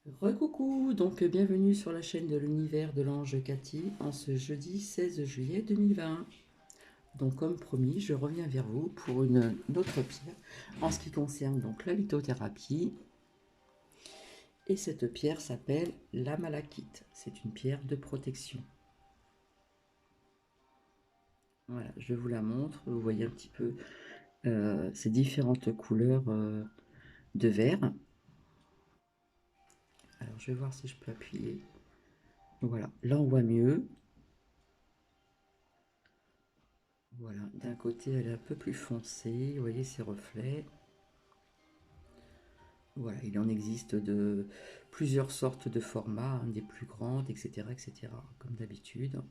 Recoucou, donc bienvenue sur la chaîne de l'univers de l'ange Cathy en ce jeudi 16 juillet 2020. Donc comme promis, je reviens vers vous pour une autre pierre en ce qui concerne donc la lithothérapie. Et cette pierre s'appelle la malachite. C'est une pierre de protection. Voilà, je vous la montre. Vous voyez un petit peu ces différentes couleurs de verre. Alors je vais voir si je peux appuyer. Voilà, là on voit mieux. Voilà, d'un côté elle est un peu plus foncée, vous voyez ses reflets. Voilà, il en existe de plusieurs sortes de formats, hein, des plus grandes, etc., comme d'habitude.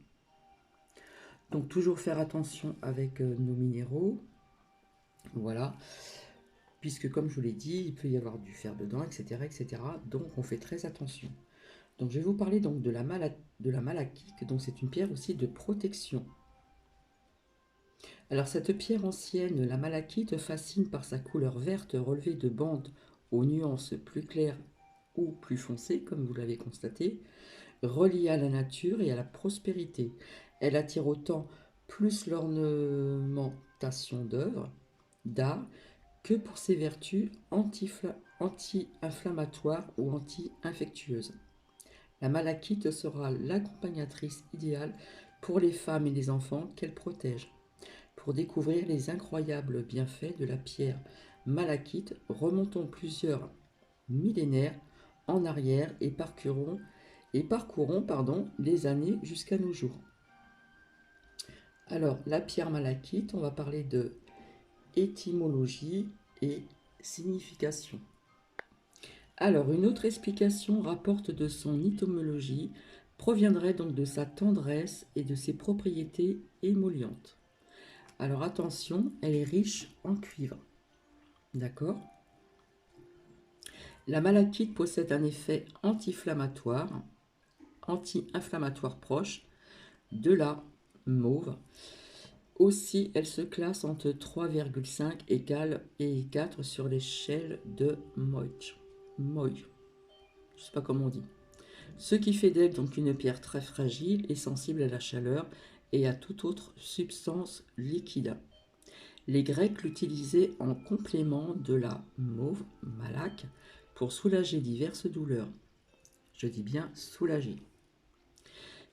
Donc toujours faire attention avec nos minéraux, voilà, puisque comme je vous l'ai dit, il peut y avoir du fer dedans, etc. Donc on fait très attention. Donc je vais vous parler donc de la malachite, donc c'est une pierre aussi de protection. Alors cette pierre ancienne, la malachite, fascine par sa couleur verte relevée de bandes aux nuances plus claires ou plus foncées, comme vous l'avez constaté, reliée à la nature et à la prospérité. Elle attire autant plus l'ornementation d'œuvres d'art que pour ses vertus anti-inflammatoires ou anti-infectieuses. La malachite sera l'accompagnatrice idéale pour les femmes et les enfants qu'elle protège. Pour découvrir les incroyables bienfaits de la pierre malachite, remontons plusieurs millénaires en arrière et parcourons les années jusqu'à nos jours. Alors, la pierre malachite, on va parler de étymologie et signification. Alors, une autre explication rapporte de son étymologie proviendrait donc de sa tendresse et de ses propriétés émollientes. Alors attention, elle est riche en cuivre. D'accord? La malachite possède un effet anti-inflammatoire proche de la mauve. Aussi, elle se classe entre 3,5 et 4 sur l'échelle de Mohs. Mohs, je ne sais pas comment on dit. Ce qui fait d'elle donc une pierre très fragile et sensible à la chaleur et à toute autre substance liquide. Les Grecs l'utilisaient en complément de la mauve, malak, pour soulager diverses douleurs. Je dis bien soulager.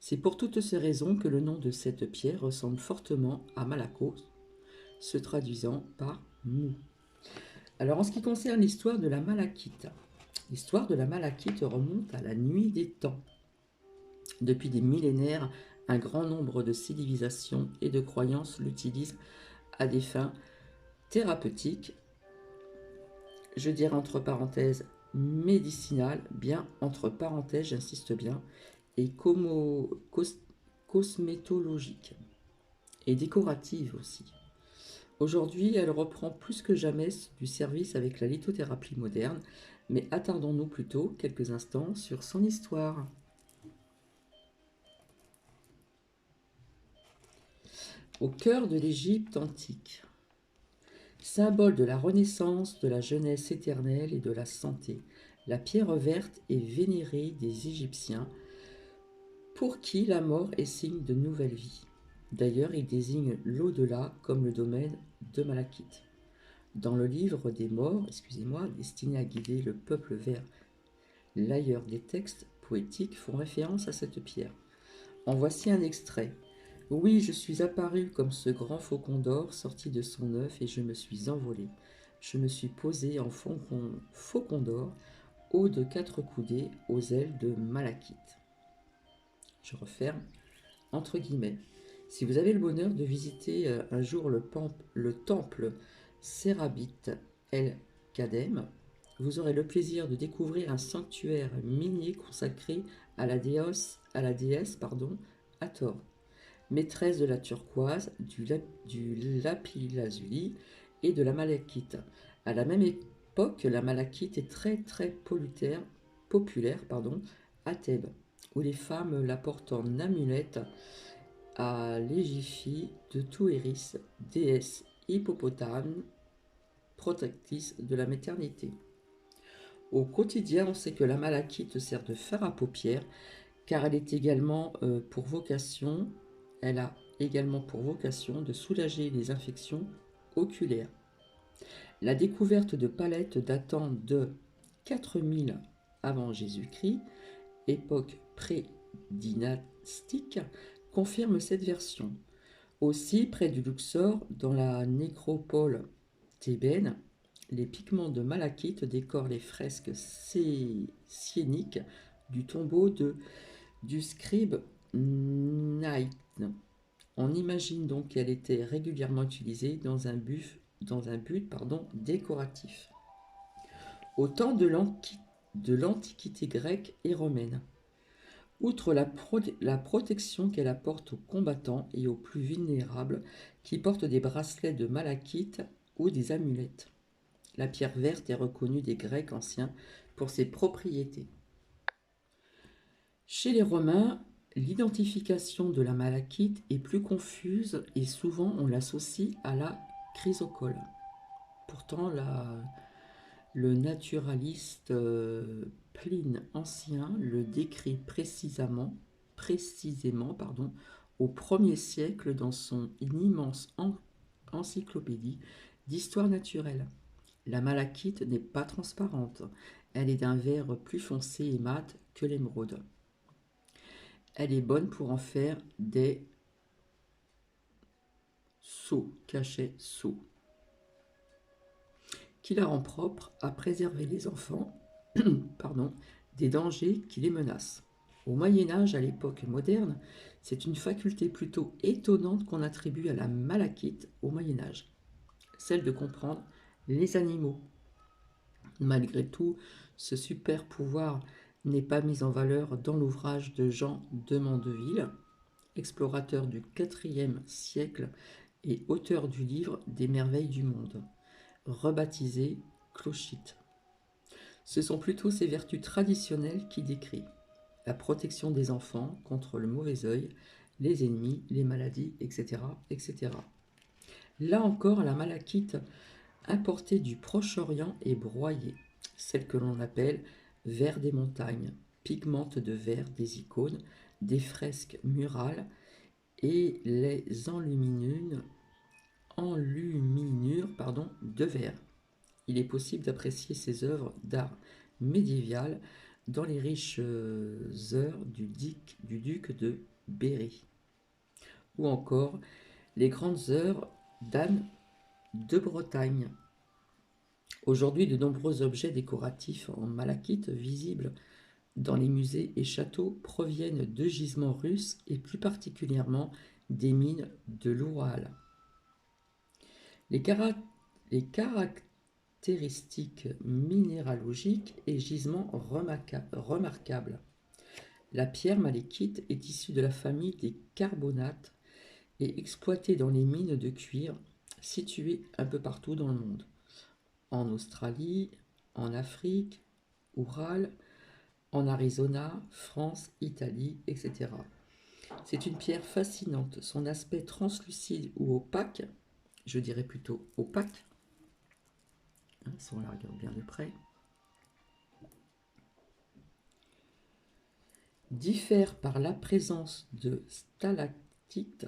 C'est pour toutes ces raisons que le nom de cette pierre ressemble fortement à Malakos, se traduisant par mou. Alors en ce qui concerne l'histoire de la malachite, l'histoire de la malachite remonte à la nuit des temps. Depuis des millénaires, un grand nombre de civilisations et de croyances l'utilisent à des fins thérapeutiques, je dirais entre parenthèses médicinales, bien entre parenthèses, j'insiste bien, et cosmétologiques, et décorative aussi. Aujourd'hui, elle reprend plus que jamais du service avec la lithothérapie moderne, mais attardons-nous plutôt quelques instants sur son histoire. Au cœur de l'Égypte antique, symbole de la renaissance, de la jeunesse éternelle et de la santé, la pierre verte est vénérée des Égyptiens, pour qui la mort est signe de nouvelle vie. D'ailleurs, il désigne l'au-delà comme le domaine de Malachite. Dans le livre des morts, destiné à guider le peuple vers l'ailleurs, des textes poétiques font référence à cette pierre. En voici un extrait. Oui, je suis apparu comme ce grand faucon d'or sorti de son œuf et je me suis envolé. Je me suis posé en faucon d'or, haut de 4 coudées, aux ailes de Malachite. Je referme, entre guillemets. Si vous avez le bonheur de visiter un jour le temple Sérabit El Kadem, vous aurez le plaisir de découvrir un sanctuaire minier consacré à la déesse Hathor, maîtresse de la turquoise, du lapis-lazuli et de la malachite. À la même époque, la malachite est très populaire à Thèbes, où les femmes la portent en amulette à l'égéphie de Touéris, déesse hippopotame, protectrice de la maternité. Au quotidien, on sait que la malachite sert de fard à paupières, car elle est également pour vocation, elle a également pour vocation de soulager les infections oculaires. La découverte de palettes datant de 4000 avant Jésus-Christ, époque pré-dynastique, confirme cette version. Aussi, près du Luxor, dans la nécropole thébaine, les pigments de malachite décorent les fresques sienniques du tombeau du scribe Naït. On imagine donc qu'elle était régulièrement utilisée dans un but décoratif. Au temps de l'Antiquité grecque et romaine, outre la protection qu'elle apporte aux combattants et aux plus vulnérables qui portent des bracelets de malachite ou des amulettes, la pierre verte est reconnue des Grecs anciens pour ses propriétés. Chez les Romains, l'identification de la malachite est plus confuse et souvent on l'associe à la chrysocole. Pourtant, le naturaliste Pline Ancien le décrit précisément au 1er siècle dans son immense encyclopédie d'histoire naturelle. La malachite n'est pas transparente, elle est d'un vert plus foncé et mat que l'émeraude. Elle est bonne pour en faire des cachets seaux, qui la rend propre à préserver les enfants des dangers qui les menacent. Au Moyen-Âge, à l'époque moderne, c'est une faculté plutôt étonnante qu'on attribue à la malachite au Moyen-Âge, celle de comprendre les animaux. Malgré tout, ce super pouvoir n'est pas mis en valeur dans l'ouvrage de Jean de Mandeville, explorateur du IVe siècle et auteur du livre des merveilles du monde, rebaptisé Clochite. Ce sont plutôt ses vertus traditionnelles qu'il décrit: la protection des enfants contre le mauvais œil, les ennemis, les maladies, etc., etc. Là encore, la malachite importée du Proche-Orient est broyée, celle que l'on appelle vert des montagnes, pigmente de vert des icônes, des fresques murales et les enluminures de verre. Il est possible d'apprécier ces œuvres d'art médiéval dans les riches œuvres du duc de Berry, ou encore les grandes œuvres d'Anne de Bretagne. Aujourd'hui, de nombreux objets décoratifs en malachite visibles dans les musées et châteaux proviennent de gisements russes et plus particulièrement des mines de l'Oural. Les caractéristiques minéralogiques et gisements remarquables. La pierre malachite est issue de la famille des carbonates et exploitée dans les mines de cuivre situées un peu partout dans le monde. En Australie, en Afrique, Oural, en Arizona, France, Italie, etc. C'est une pierre fascinante. Son aspect translucide ou opaque, je dirais plutôt opaque, si on la regarde bien de près, diffère par la présence de stalactites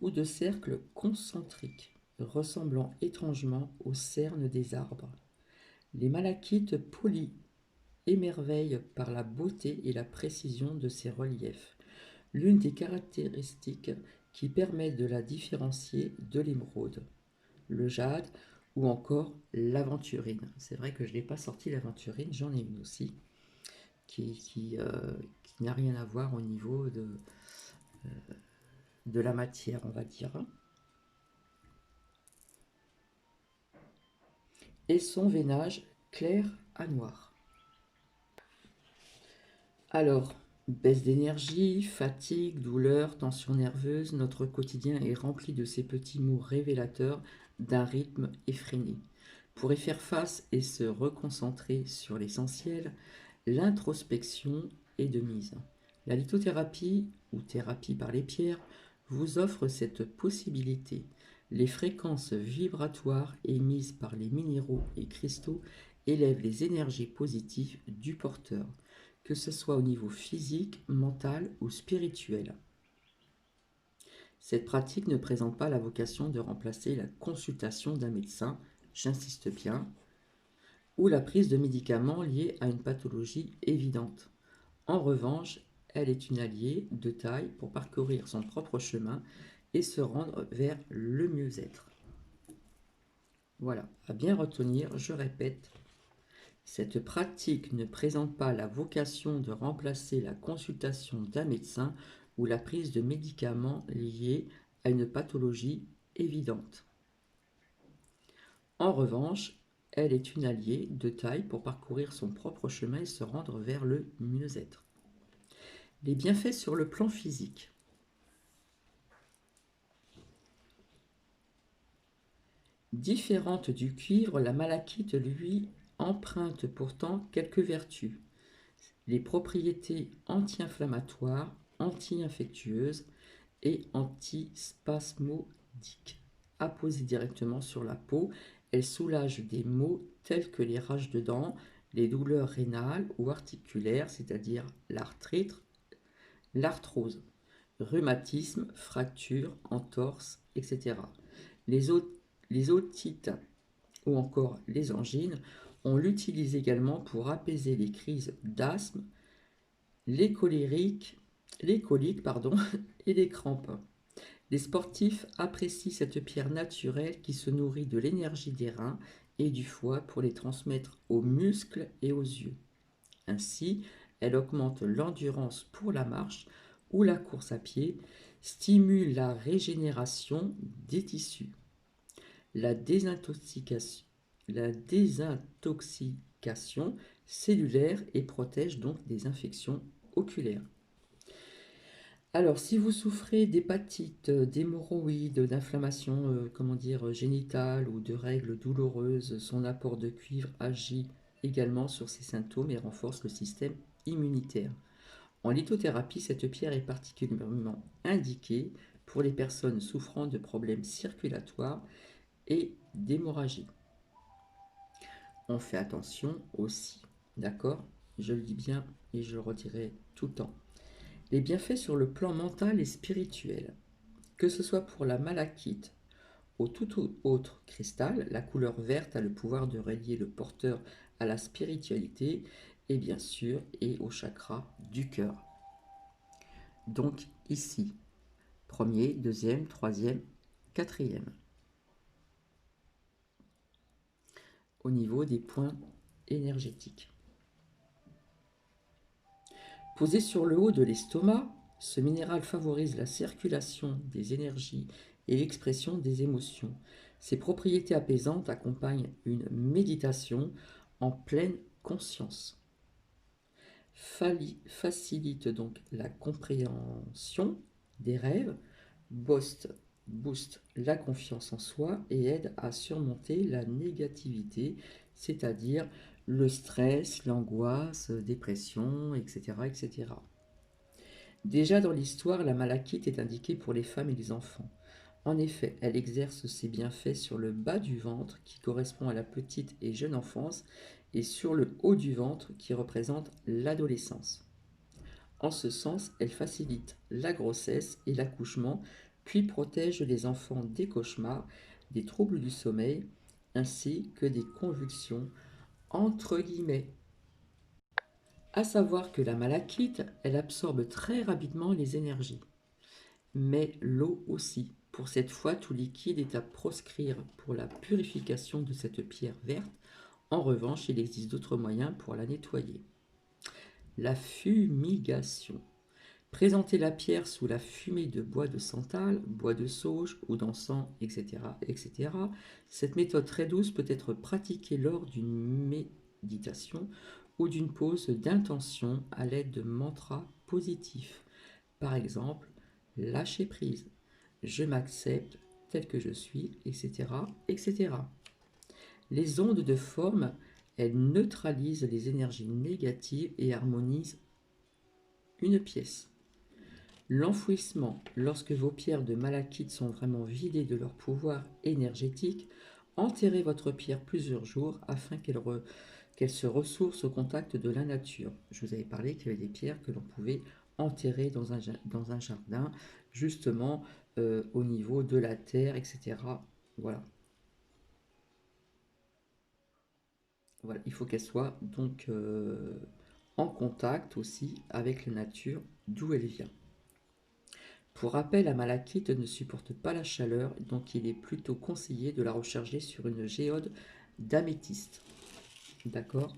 ou de cercles concentriques, ressemblant étrangement aux cernes des arbres. Les malachites polies émerveillent par la beauté et la précision de ses reliefs, l'une des caractéristiques qui permet de la différencier de l'émeraude, le jade ou encore l'aventurine. C'est vrai que je n'ai pas sorti l'aventurine, j'en ai une aussi, qui n'a rien à voir au niveau de la matière, on va dire. Et son veinage clair à noir. Alors, baisse d'énergie, fatigue, douleur, tension nerveuse, notre quotidien est rempli de ces petits mots révélateurs d'un rythme effréné. Pour y faire face et se reconcentrer sur l'essentiel, l'introspection est de mise. La lithothérapie, ou thérapie par les pierres, vous offre cette possibilité. Les fréquences vibratoires émises par les minéraux et cristaux élève les énergies positives du porteur, que ce soit au niveau physique, mental ou spirituel. Cette pratique ne présente pas la vocation de remplacer la consultation d'un médecin, j'insiste bien, ou la prise de médicaments liés à une pathologie évidente. En revanche, elle est une alliée de taille pour parcourir son propre chemin et se rendre vers le mieux-être. Voilà, à bien retenir, je répète, cette pratique ne présente pas la vocation de remplacer la consultation d'un médecin ou la prise de médicaments liés à une pathologie évidente. En revanche, elle est une alliée de taille pour parcourir son propre chemin et se rendre vers le mieux-être. Les bienfaits sur le plan physique. Différente du cuivre, la malachite, lui, emprunte pourtant quelques vertus. Les propriétés anti-inflammatoires, anti-infectieuses et antispasmodiques. Apposée directement sur la peau, elle soulage des maux tels que les rages de dents, les douleurs rénales ou articulaires, c'est-à-dire l'arthrite, l'arthrose, rhumatisme, fractures, entorses, etc. Les otites ou encore les angines, on l'utilise également pour apaiser les crises d'asthme, les coliques et les crampes. Les sportifs apprécient cette pierre naturelle qui se nourrit de l'énergie des reins et du foie pour les transmettre aux muscles et aux yeux. Ainsi, elle augmente l'endurance pour la marche ou la course à pied, stimule la régénération des tissus, la désintoxication cellulaire et protège donc des infections oculaires. Alors, si vous souffrez d'hépatite, d'hémorroïdes, d'inflammation, génitale ou de règles douloureuses, son apport de cuivre agit également sur ces symptômes et renforce le système immunitaire. En lithothérapie, cette pierre est particulièrement indiquée pour les personnes souffrant de problèmes circulatoires et d'hémorragie. On fait attention aussi, d'accord? Je le dis bien et je le redirai tout le temps. Les bienfaits sur le plan mental et spirituel. Que ce soit pour la malachite ou tout autre cristal, la couleur verte a le pouvoir de relier le porteur à la spiritualité et bien sûr et au chakra du cœur. Donc ici, premier, deuxième, troisième, quatrième. Au niveau des points énergétiques. Posé sur le haut de l'estomac, ce minéral favorise la circulation des énergies et l'expression des émotions. Ses propriétés apaisantes accompagnent une méditation en pleine conscience. Facilite donc la compréhension des rêves, booste la confiance en soi et aide à surmonter la négativité, c'est-à-dire le stress, l'angoisse, dépression, etc., etc. Déjà dans l'histoire, la malachite est indiquée pour les femmes et les enfants. En effet, elle exerce ses bienfaits sur le bas du ventre, qui correspond à la petite et jeune enfance, et sur le haut du ventre, qui représente l'adolescence. En ce sens, elle facilite la grossesse et l'accouchement, puis protège les enfants des cauchemars, des troubles du sommeil, ainsi que des convulsions, entre guillemets. À savoir que la malachite, elle absorbe très rapidement les énergies, mais l'eau aussi. Pour cette fois, tout liquide est à proscrire pour la purification de cette pierre verte. En revanche, il existe d'autres moyens pour la nettoyer. La fumigation. Présenter la pierre sous la fumée de bois de santal, bois de sauge ou d'encens, etc., etc. Cette méthode très douce peut être pratiquée lors d'une méditation ou d'une pause d'intention à l'aide de mantras positifs. Par exemple, lâcher prise, je m'accepte tel que je suis, etc., etc. Les ondes de forme, elles neutralisent les énergies négatives et harmonisent une pièce. L'enfouissement, lorsque vos pierres de malachite sont vraiment vidées de leur pouvoir énergétique, enterrez votre pierre plusieurs jours afin qu'elle qu'elle se ressource au contact de la nature. Je vous avais parlé qu'il y avait des pierres que l'on pouvait enterrer dans un jardin, justement au niveau de la terre, etc. Voilà. Voilà, il faut qu'elle soit donc en contact aussi avec la nature d'où elle vient. Pour rappel, la malachite ne supporte pas la chaleur, donc il est plutôt conseillé de la recharger sur une géode d'améthyste. D'accord?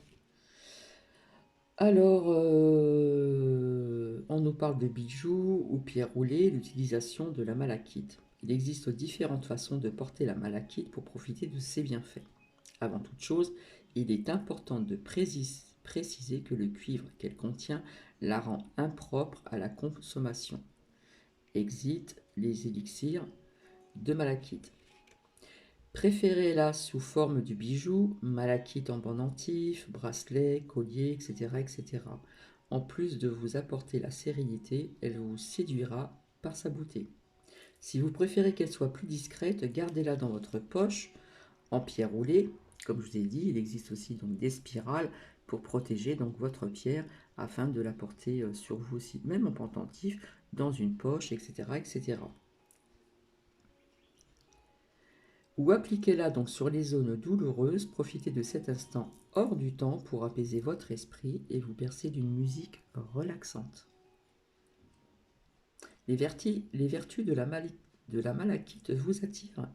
Alors, on nous parle de bijoux ou pierres roulées, l'utilisation de la malachite. Il existe différentes façons de porter la malachite pour profiter de ses bienfaits. Avant toute chose, il est important de préciser que le cuivre qu'elle contient la rend impropre à la consommation. Exit les élixirs de malachite. Préférez-la sous forme de bijoux, malachite en pendentif, bracelet, collier, etc., etc. En plus de vous apporter la sérénité, elle vous séduira par sa beauté. Si vous préférez qu'elle soit plus discrète, gardez-la dans votre poche en pierre roulée. Comme je vous ai dit, il existe aussi donc des spirales pour protéger donc votre pierre afin de la porter sur vous aussi, même en pendentif, dans une poche, etc., etc. Ou appliquez-la donc sur les zones douloureuses, profitez de cet instant hors du temps pour apaiser votre esprit et vous bercer d'une musique relaxante. Les vertus de la malachite vous attirent.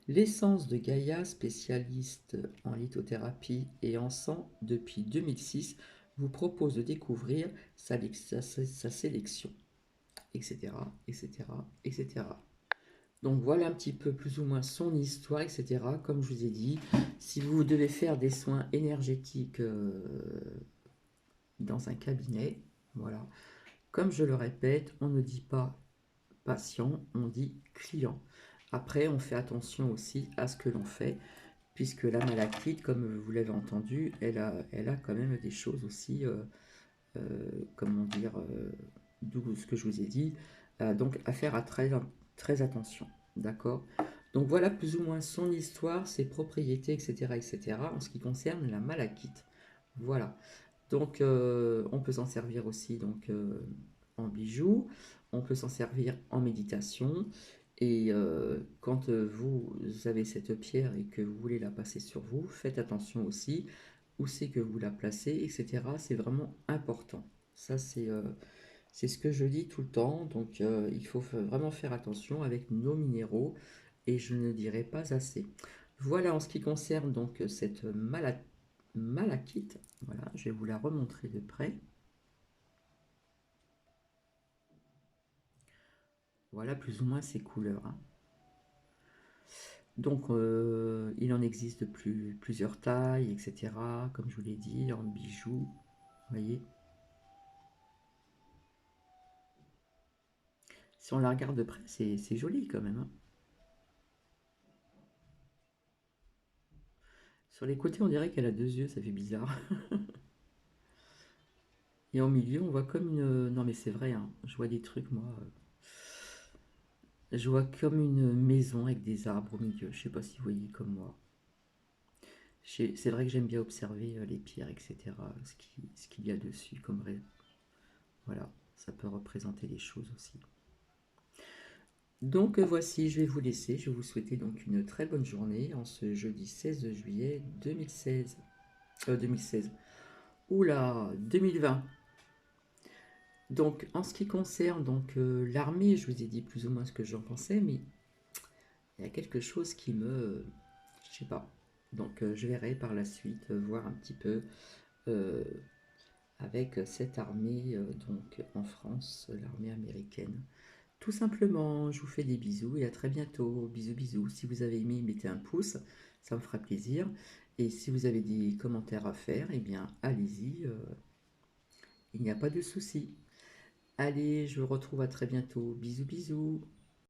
L'essence de Gaïa, spécialiste en lithothérapie et en sang depuis 2006, vous propose de découvrir sa sélection, etc., etc., etc. Donc voilà un petit peu plus ou moins son histoire, etc. Comme je vous ai dit, si vous devez faire des soins énergétiques dans un cabinet, voilà. Comme je le répète, on ne dit pas patient, on dit client. Après, on fait attention aussi à ce que l'on fait, puisque la malachite, comme vous l'avez entendu, elle a quand même des choses aussi, comment dire, d'où ce que je vous ai dit, donc à faire très attention, d'accord? Donc voilà plus ou moins son histoire, ses propriétés, etc., etc., en ce qui concerne la malachite. Voilà. Donc on peut s'en servir aussi donc, en bijoux, on peut s'en servir en méditation, et quand vous avez cette pierre et que vous voulez la passer sur vous, faites attention aussi où c'est que vous la placez, etc. C'est vraiment important. Ça, c'est ce que je dis tout le temps. Donc, il faut vraiment faire attention avec nos minéraux et je ne dirai pas assez. Voilà en ce qui concerne donc cette malachite. Voilà, je vais vous la remontrer de près. Voilà plus ou moins ses couleurs, hein. Donc, il en existe plusieurs tailles, etc. Comme je vous l'ai dit, en bijoux, vous voyez. Si on la regarde de près, c'est joli quand même, hein. Sur les côtés, on dirait qu'elle a deux yeux, ça fait bizarre. Et en milieu, on voit comme une... Non mais c'est vrai, hein, je vois des trucs, moi. Je vois comme une maison avec des arbres au milieu. Je sais pas si vous voyez comme moi. C'est vrai que j'aime bien observer les pierres, etc. Ce qu'il y a dessus comme... Voilà, ça peut représenter des choses aussi. Donc voici, je vais vous laisser. Je vais vous souhaiter donc une très bonne journée en ce jeudi 16 juillet 2016. 2016. Oula, 2020. Donc en ce qui concerne donc l'armée, je vous ai dit plus ou moins ce que j'en pensais, mais il y a quelque chose qui me... je sais pas. Donc je verrai par la suite, voir un petit peu euh, avec cette armée donc en France, l'armée américaine. Tout simplement, je vous fais des bisous et à très bientôt. Bisous, bisous. Si vous avez aimé, mettez un pouce, ça me fera plaisir. Et si vous avez des commentaires à faire, eh bien, allez-y, il n'y a pas de souci. Allez, je vous retrouve à très bientôt. Bisous, bisous.